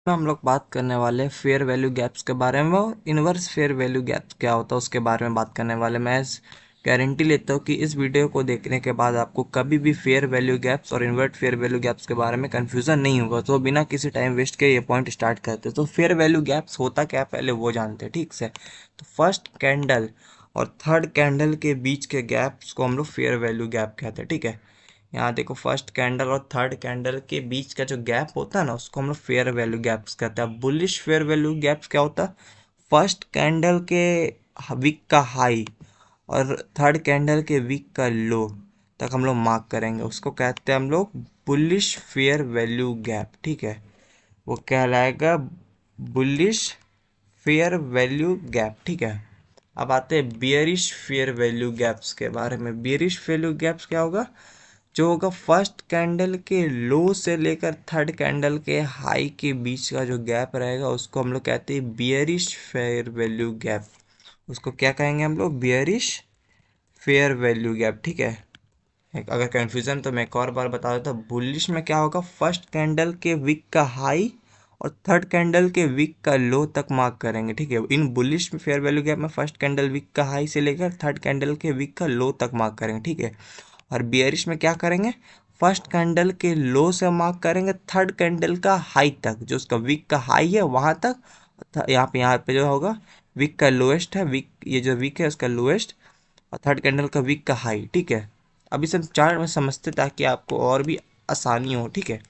में हम लोग बात करने वाले हैं फेयर वैल्यू गैप्स के बारे में और इन्वर्स फेयर वैल्यू गैप्स क्या होता है उसके बारे में बात करने वाले। मैं गारंटी लेता हूँ कि इस वीडियो को देखने के बाद आपको कभी भी फेयर वैल्यू गैप्स और इन्वर्ट फेयर वैल्यू गैप्स के बारे में कन्फ्यूजन नहीं होगा। तो बिना किसी टाइम वेस्ट के ये पॉइंट स्टार्ट करते हैं। तो फेयर वैल्यू गैप्स होता क्या पहले वो जानते हैं, ठीक से। तो फर्स्ट कैंडल और थर्ड कैंडल के बीच के गैप्स को हम लोग फेयर वैल्यू गैप कहते हैं, ठीक है। यहाँ देखो फर्स्ट कैंडल और थर्ड कैंडल के बीच का जो गैप होता है ना उसको हम लोग फेयर वैल्यू गैप्स कहते हैं। बुलिश फेयर वैल्यू गैप्स क्या होता है? फर्स्ट कैंडल के वीक का हाई और थर्ड कैंडल के वीक का लो तक हम लोग मार्क करेंगे, उसको कहते हैं हम लोग बुलिश फेयर वैल्यू गैप, ठीक है। वो कहलाएगा बुलिश फेयर वैल्यू गैप, ठीक है। अब आते हैं बियरिश फेयर वैल्यू गैप्स के बारे में। बियरिश वैल्यू गैप्स क्या होगा? जो होगा फर्स्ट कैंडल के लो से लेकर थर्ड कैंडल के हाई के बीच का जो गैप रहेगा उसको हम लोग कहते हैं बियरिश फेयर वैल्यू गैप। उसको क्या कहेंगे हम लोग? बियरिश फेयर वैल्यू गैप, ठीक है। अगर कंफ्यूजन तो मैं एक और बार बता देता हूँ। बुलिश में क्या होगा? फर्स्ट कैंडल के वीक का हाई और थर्ड कैंडल के वीक का लो तक मार्क करेंगे, ठीक है। इन बुलिश में फेयर वैल्यू गैप में फर्स्ट कैंडल वीक का हाई से लेकर थर्ड कैंडल के वीक का लो तक मार्क करेंगे, ठीक है। और बियरिश में क्या करेंगे? फर्स्ट कैंडल के लो से मार्क करेंगे थर्ड कैंडल का हाई तक, जो उसका वीक का हाई है वहां तक। यहाँ पे जो होगा वीक का लोएस्ट है, वीक ये जो वीक है उसका लोएस्ट और थर्ड कैंडल का वीक का हाई, ठीक है। अभी सब चार्ट में समझते ताकि आपको और भी आसानी हो, ठीक है।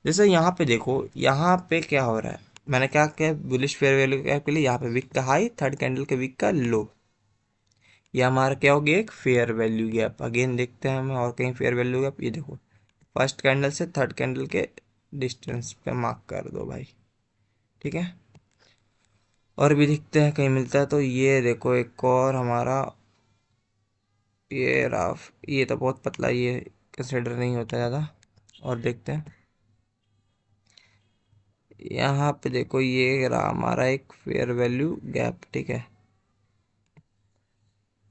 जैसे यहाँ पे देखो, यहाँ पे क्या हो रहा है, मैंने क्या किया बुलिश फेयर वैल्यू के लिए यहाँ पे वीक का हाई थर्ड कैंडल के वीक का लो, ये हमारा क्या हो गया? एक फेयर वैल्यू गैप। अगेन देखते हैं हमें और कहीं फेयर वैल्यू गैप। ये देखो फर्स्ट कैंडल से थर्ड कैंडल के डिस्टेंस पे मार्क कर दो भाई, ठीक है। और भी दिखते हैं कहीं मिलता है तो। ये देखो एक और हमारा ये राफ, ये तो बहुत पतला, ये कंसिडर नहीं होता ज़्यादा। और देखते हैं यहाँ पे देखो, ये रहा हमारा एक फेयर वैल्यू गैप, ठीक है।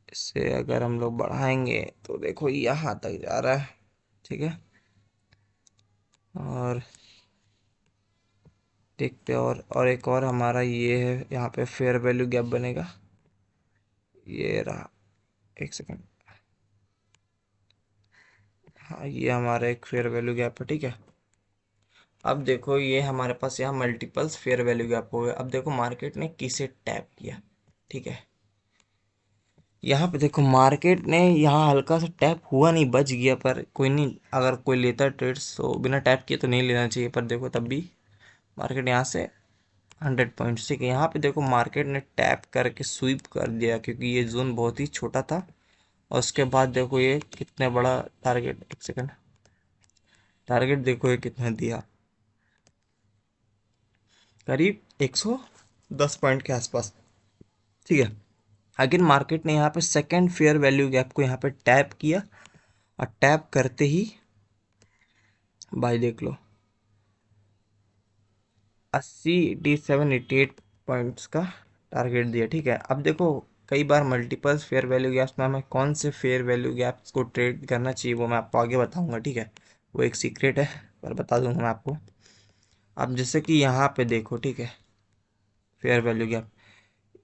इससे अगर हम लोग बढ़ाएंगे तो देखो यहाँ तक जा रहा है, ठीक है। और देखते हैं और एक और हमारा ये है, यहाँ पे फेयर वैल्यू गैप बनेगा। ये रहा, एक सेकंड। हाँ, ये हमारा एक फेयर वैल्यू गैप है, ठीक है। अब देखो ये हमारे पास यहाँ मल्टीपल्स फेयर वैल्यू गैप हो गए। अब देखो मार्केट ने किसे टैप किया, ठीक है। यहाँ पे देखो मार्केट ने यहाँ हल्का सा टैप हुआ, नहीं बच गया, पर कोई नहीं। अगर कोई लेता ट्रेड्स तो बिना टैप किए तो नहीं लेना चाहिए, पर देखो तब भी मार्केट यहाँ से 100 पॉइंट्स, ठीक है। यहाँ पे देखो मार्केट ने टैप करके स्वीप कर दिया क्योंकि ये जोन बहुत ही छोटा था। और उसके बाद देखो ये कितने बड़ा टारगेट, एक सेकंड, टारगेट देखो ये कितना दिया, करीब 110 पॉइंट के आसपास, ठीक है। अगेन मार्केट ने यहाँ पे सेकेंड फेयर वैल्यू गैप को यहाँ पे टैप किया और टैप करते ही भाई देख लो 80, 87, 88 पॉइंट्स का टारगेट दिया, ठीक है। अब देखो कई बार मल्टीपल्स फेयर वैल्यू गैप्स में हमें कौन से फेयर वैल्यू गैप्स को ट्रेड करना चाहिए वो मैं आपको आगे बताऊंगा, ठीक है। वो एक सीक्रेट है पर बता दूंगा मैं आपको। अब जैसे कि यहाँ पे देखो, ठीक है, फेयर वैल्यू गैप,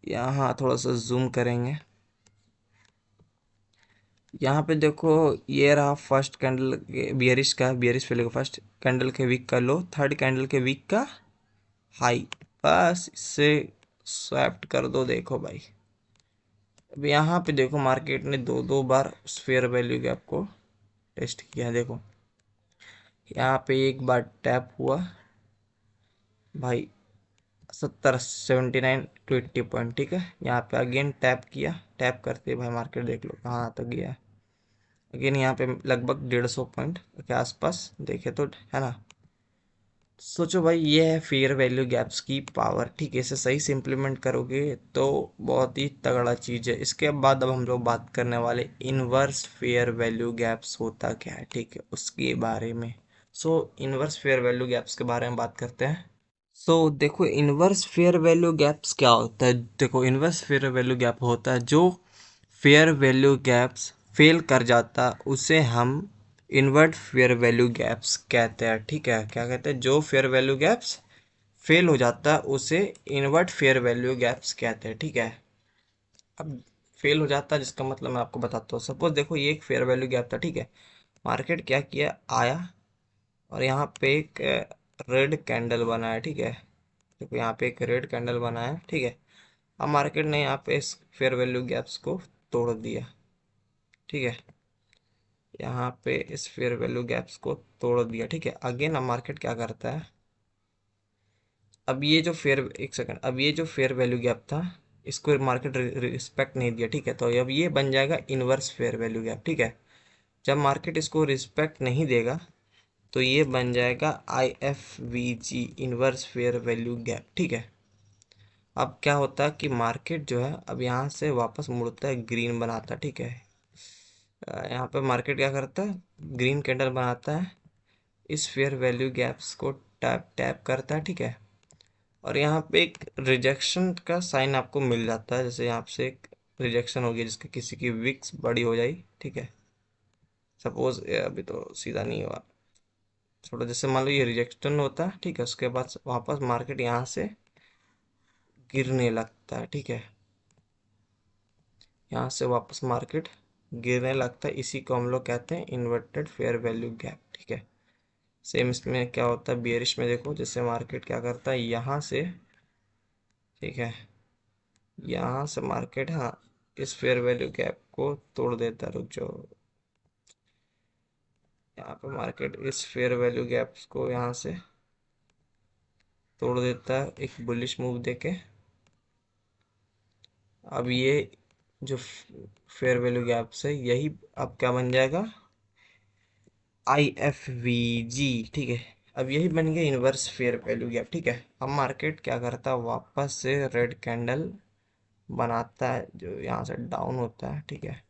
यहाँ थोड़ा सा जूम करेंगे। यहाँ पे देखो ये रहा फर्स्ट कैंडल बियरिश का, बियरिश वैल्यू का फर्स्ट कैंडल के वीक का लो, थर्ड कैंडल के वीक का हाई। बस इससे स्वैप्ट कर दो, देखो भाई। अब यहाँ पे देखो मार्केट ने दो दो बार उस फेयर वैल्यू गैप को टेस्ट किया। देखो यहाँ पे एक बार टैप हुआ भाई 70, 79 to 80 पॉइंट, ठीक है। यहाँ पे अगेन टैप किया, टैप करते भाई मार्केट देख लो कहाँ तक गया है। अगेन यहाँ पे लगभग 150 पॉइंट के आसपास देखे तो, है ना। सोचो भाई ये है फेयर वैल्यू गैप्स की पावर, ठीक है। इसे सही से इम्प्लीमेंट करोगे तो बहुत ही तगड़ा चीज़ है। इसके बाद अब हम लोग बात करने वाले इनवर्स फेयर वैल्यू गैप्स होता क्या है, ठीक है, उसके बारे में। सो इनवर्स फेयर वैल्यू गैप्स के बारे में बात करते हैं। देखो इनवर्स फेयर वैल्यू गैप्स क्या होता है। देखो इनवर्स फेयर वैल्यू गैप होता है जो फेयर वैल्यू गैप्स फेल कर जाता उसे हम इन्वर्ट फेयर वैल्यू गैप्स कहते हैं, ठीक है। क्या कहते हैं? जो फेयर वैल्यू गैप्स फेल हो जाता है उसे इनवर्ट फेयर वैल्यू गैप्स कहते हैं। ठीक है, अब फेल हो जाता है जिसका मतलब मैं आपको बताता हूँ। सपोज देखो ये एक फेयर वैल्यू गैप था। ठीक है, मार्केट क्या किया, आया और यहाँ पे एक रेड कैंडल बना है। ठीक है, देखो यहाँ पे एक रेड कैंडल बना है। ठीक है, अब मार्केट ने यहाँ पे इस फेयर वैल्यू गैप्स को तोड़ दिया। ठीक है, यहाँ पे इस फेयर वैल्यू गैप्स को तोड़ दिया। ठीक है, अगेन अब मार्केट क्या करता है, अब ये जो फेयर, एक सेकंड, अब ये जो फेयर वैल्यू गैप था इसको मार्केट रिस्पेक्ट नहीं दिया। ठीक है, तो अब ये बन जाएगा इनवर्स फेयर वैल्यू गैप। ठीक है, जब मार्केट इसको रिस्पेक्ट नहीं देगा तो ये बन जाएगा IFVG, inverse fair value gap. ठीक है, अब क्या होता है कि मार्केट जो है अब यहाँ से वापस मुड़ता है, ग्रीन बनाता है। ठीक है, यहाँ पे मार्केट क्या करता है, ग्रीन कैंडल बनाता है, इस फेयर वैल्यू गैप्स को टैप टैप करता है। ठीक है, और यहाँ पे एक रिजेक्शन का साइन आपको मिल जाता है, जैसे यहाँ से एक रिजेक्शन हो गया जिसके किसी की विक्स बड़ी हो जाए। ठीक है, सपोज अभी तो सीधा नहीं हुआ, थोड़ा जैसे मान लो ये रिजेक्शन होता है। ठीक है, उसके बाद वापस मार्केट यहाँ से गिरने लगता है। ठीक है, यहाँ से वापस मार्केट गिरने लगता है, इसी को हम लोग कहते हैं इन्वर्टेड फेयर वैल्यू गैप। ठीक है, सेम इसमें क्या होता है बियरिश में, देखो जैसे मार्केट क्या करता है यहाँ से, ठीक है, यहाँ से मार्केट, हाँ, इस फेयर वैल्यू गैप को तोड़ देता है। रुक जाओ, यहाँ पे मार्केट इस फेयर वैल्यू गैप्स को यहाँ से तोड़ देता है एक बुलिश मूव देके। अब ये जो फेयर वैल्यू गैप्स है यही अब क्या बन जाएगा, IFVG। ठीक है, अब यही बन गया इनवर्स फेयर वैल्यू गैप। ठीक है, अब मार्केट क्या करता है, वापस से रेड कैंडल बनाता है जो यहाँ से डाउन होता है। ठीक है,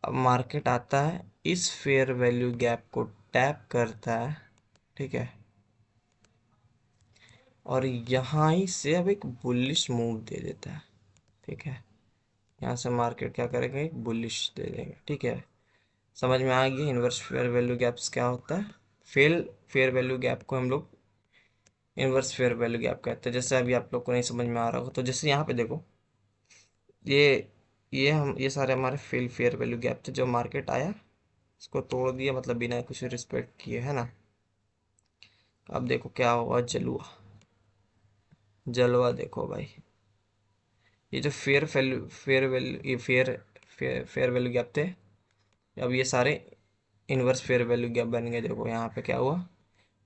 अब मार्केट आता है, इस फेयर वैल्यू गैप को टैप करता है। ठीक है, और यहाँ ही से अब एक बुलिश मूव दे देता है। ठीक है, यहाँ से मार्केट क्या करेगा, एक बुलिश दे देगा। ठीक है, समझ में आ गया इनवर्स फेयर वैल्यू गैप्स क्या होता है। फेल फेयर वैल्यू गैप को हम लोग इनवर्स फेयर वैल्यू गैप कहते हैं। जैसे अभी आप लोग को नहीं समझ में आ रहा होगा तो जैसे यहाँ पे देखो, ये ये सारे हमारे फेल फेयर वैल्यू गैप थे, जो मार्केट आया इसको तोड़ दिया, मतलब बिना कुछ रिस्पेक्ट किए, है ना। अब देखो क्या हुआ, जलुआ जलवा, देखो भाई, ये जो फेयर वैल्यू ये फेयर वैल्यू गैप थे, अब ये सारे इनवर्स फेयर वैल्यू गैप बन गए। देखो यहाँ पे क्या हुआ,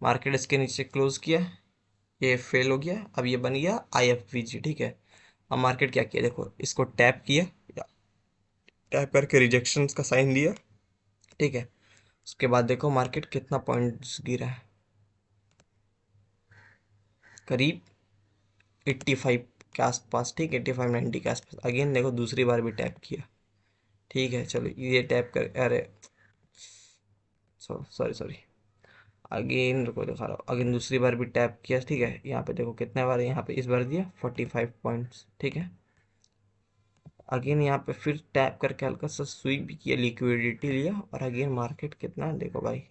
मार्केट इसके नीचे क्लोज किया, ये फेल हो गया, अब ये बन गया IFVG। ठीक है, अब मार्केट क्या किया, देखो इसको टैप किया, टैप करके रिजेक्शन का साइन दिया। ठीक है, उसके बाद देखो मार्केट कितना पॉइंट्स गिरा है, करीब 85 के आसपास। ठीक है, 85-90 के आसपास। अगेन देखो दूसरी बार भी टैप किया। ठीक है, चलो ये टैप कर, अरे सॉरी सॉरी, अगेन रुको दिखा रहा हूँ, अगेन दूसरी बार भी टैप किया। ठीक है, यहाँ पे देखो कितने बार, यहाँ पे इस बार दिया 45 पॉइंट्स। ठीक है, अगेन यहाँ पे फिर टैप करके हल्का सा स्वीप भी किया, लिक्विडिटी लिया, और अगेन मार्केट कितना देखो भाई,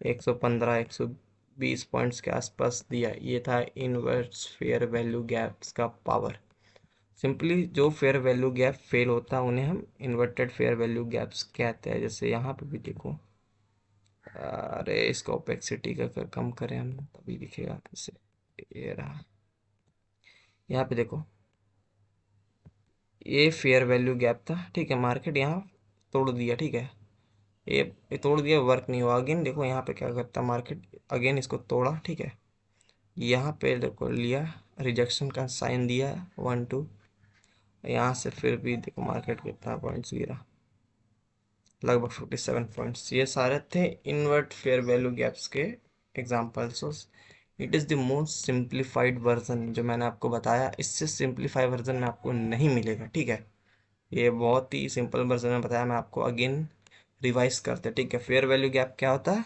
115 120 पॉइंट्स के आसपास दिया। ये था इनवर्स फेयर वैल्यू गैप्स का पावर। सिंपली जो फेयर वैल्यू गैप फेल होता है उन्हें हम इन्वर्टेड फेयर वैल्यू गैप्स कहते हैं। जैसे यहाँ पे भी देखो, अरे इसको ओपेक्सिटी का अगर कम करें हम तभी दिखेगा, जैसे ये रहा, यहाँ पे देखो ये फेयर वैल्यू गैप था। ठीक है, मार्केट यहाँ तोड़ दिया। ठीक है, ये तोड़ दिया, वर्क नहीं हुआ। अगेन देखो यहाँ पे क्या करता मार्केट, अगेन इसको तोड़ा। ठीक है, यहाँ पे देखो लिया, रिजेक्शन का साइन दिया 1 2, यहाँ से फिर भी देखो मार्केट कितना पॉइंट्स गिरा, लगभग 57 पॉइंट्स। ये सारे थे इनवर्ट फेयर वैल्यू गैप्स के examples. It is the most simplified version जो मैंने आपको बताया, इससे सिंप्लीफाइड वर्जन में आपको नहीं मिलेगा। ठीक है, ये बहुत ही सिंपल वर्जन में बताया मैं आपको। अगेन रिवाइज करते हैं। ठीक है, फेयर वैल्यू गैप क्या होता है,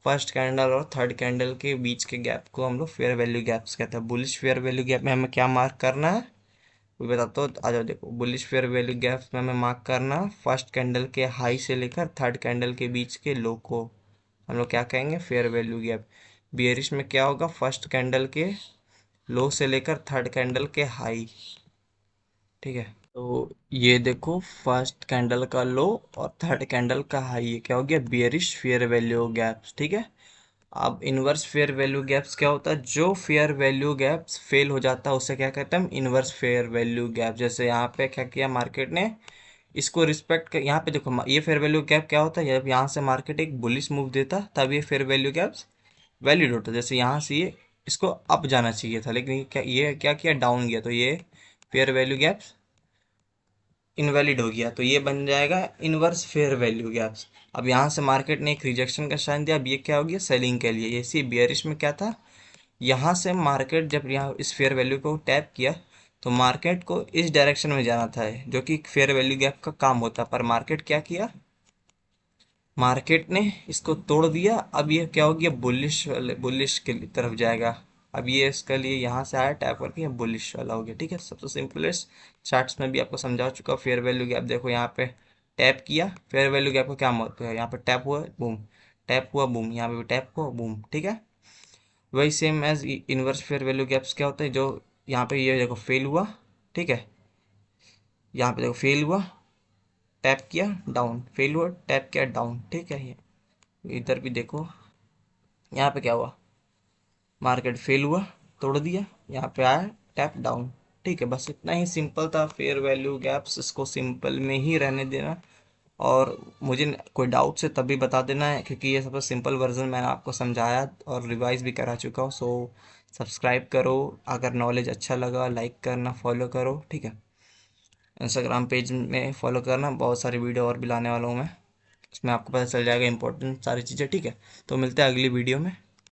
फर्स्ट कैंडल और थर्ड कैंडल के बीच के गैप को हम लोग फेयर वैल्यू गैप्स कहते हैं। बुलिश फेयर वैल्यू गैप में हमें क्या मार्क करना है वो बताता हूँ, आ जाओ। देखो बुलिश फेयर वैल्यू गैप्स में हमें मार्क करना है फर्स्ट कैंडल के हाई से लेकर थर्ड कैंडल के बीच के लो को हम लोग क्या कहेंगे, फेयर वैल्यू गैप। बियरिश में क्या होगा, फर्स्ट कैंडल के लो से लेकर थर्ड कैंडल के हाई। ठीक है, तो ये देखो फर्स्ट कैंडल का लो और थर्ड कैंडल का हाई, ये क्या हो गया, बियरिश फेयर वैल्यू गैप्स। ठीक है, अब इनवर्स फेयर वैल्यू गैप्स क्या होता है, जो फेयर वैल्यू गैप्स फेल हो जाता है उसे क्या कहते हैं हम, इनवर्स फेयर वैल्यू गैप। जैसे यहाँ पे क्या किया मार्केट ने, इसको रिस्पेक्ट कर, यहाँ पे देखो ये फेयर वैल्यू गैप क्या होता है, जब यहाँ से मार्केट एक बुलिश मूव देता तब ये फेयर वैल्यू गैप्स वैलिड होता है। जैसे यहाँ से ये इसको अप जाना चाहिए था, लेकिन ये क्या किया, डाउन गया, तो ये फेयर वैल्यू गैप्स इनवैलिड हो गया, तो ये बन जाएगा इनवर्स फेयर वैल्यू गैप्स। अब यहाँ से मार्केट ने एक रिजेक्शन का साइन दिया, अब ये क्या हो गया, सेलिंग के लिए। इसी बियरिश में क्या था, यहाँ से मार्केट जब यहाँ इस फेयर वैल्यू को टैप किया तो मार्केट को इस डायरेक्शन में जाना था, जो कि फेयर वैल्यू गैप का काम होता, पर मार्केट क्या किया, मार्केट ने इसको तोड़ दिया। अब ये क्या हो गया, बुलिश वाले बुलिश के तरफ जाएगा। अब ये इसके लिए यहाँ से आया टैप करके, ये बुलिश वाला हो गया। ठीक है, सबसे सिंपलेस्ट चार्ट्स में भी आपको समझा चुका हूँ। फेयर वैल्यू गैप देखो, यहाँ पे टैप किया, फेयर वैल्यू गैप का क्या मतलब है, यहाँ पे टैप हुआ बूम, टैप हुआ बूम, यहाँ पे भी टैप हुआ बूम। ठीक है, वही same as inverse fair value gaps क्या होता है, जो यहाँ पे ये देखो फेल हुआ। ठीक है, यहाँ पे देखो फेल हुआ, टैप किया डाउन, फेल हुआ टैप किया डाउन। ठीक है, ये इधर भी देखो, यहाँ पे क्या हुआ, मार्केट फेल हुआ, तोड़ दिया, यहाँ पे आया टैप डाउन। ठीक है, बस इतना ही सिंपल था फेयर वैल्यू गैप्स, इसको सिंपल में ही रहने देना। और मुझे कोई डाउट से तभी बता देना है, क्योंकि ये सबसे सिंपल वर्जन मैंने आपको समझाया और रिवाइज भी करा चुका हूँ। सो सब्सक्राइब करो, अगर नॉलेज अच्छा लगा लाइक करना, फॉलो करो। ठीक है, इंस्टाग्राम पेज में फॉलो करना, बहुत सारी वीडियो और भी लाने वाला हूँ मैं, उसमें आपको पता चल जाएगा इंपॉर्टेंट सारी चीज़ें। ठीक है, तो मिलते हैं अगली वीडियो में।